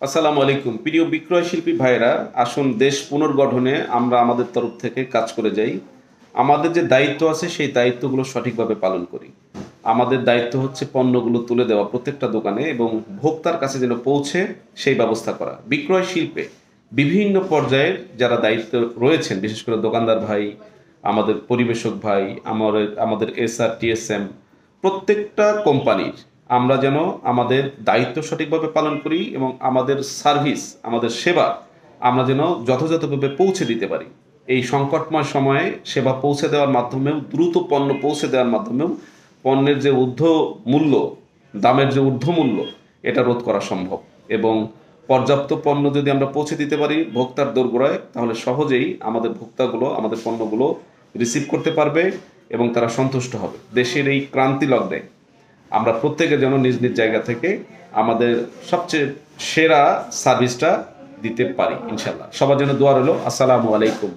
আসসালামু আলাইকুম প্রিয় বিক্রয় শিল্পী ভাইরা, আসুন দেশ পুনর্গঠনে আমরা আমাদের তরফ থেকে কাজ করে যাই। আমাদের যে দায়িত্ব আছে সেই দায়িত্বগুলো সঠিকভাবে পালন করি। আমাদের দায়িত্ব হচ্ছে পণ্যগুলো তুলে দেওয়া প্রত্যেকটা দোকানে এবং ভোক্তার কাছে যেন পৌঁছে সেই ব্যবস্থা করা। বিক্রয় শিল্পে বিভিন্ন পর্যায়ের যারা দায়িত্ব রয়েছেন, বিশেষ করে দোকানদার ভাই, আমাদের পরিবেশক ভাই, আমাদের এসআর টিএসএম, প্রত্যেকটা কোম্পানির আমরা যেন আমাদের দায়িত্ব সঠিকভাবে পালন করি এবং আমাদের সার্ভিস, আমাদের সেবা আমরা যেন যথাযথভাবে পৌঁছে দিতে পারি। এই সংকটময় সময়ে সেবা পৌঁছে দেওয়ার মাধ্যমেও, দ্রুত পণ্য পৌঁছে দেওয়ার মাধ্যমেও পণ্যের যে মূল্য, দামের যে ঊর্ধ্বমূল্য, এটা রোধ করা সম্ভব। এবং পর্যাপ্ত পণ্য যদি আমরা পৌঁছে দিতে পারি ভোক্তার দোরগোড়ায়, তাহলে সহজেই আমাদের ভোক্তাগুলো আমাদের পণ্যগুলো রিসিভ করতে পারবে এবং তারা সন্তুষ্ট হবে। দেশের এই ক্রান্তি লগ্নে আমরা প্রত্যেকে যেন নিজ নিজ জায়গা থেকে আমাদের সবচেয়ে সেরা সার্ভিসটা দিতে পারি ইনশাল্লাহ। সবার জন্য দোয়া রইল। আসসালামু আলাইকুম।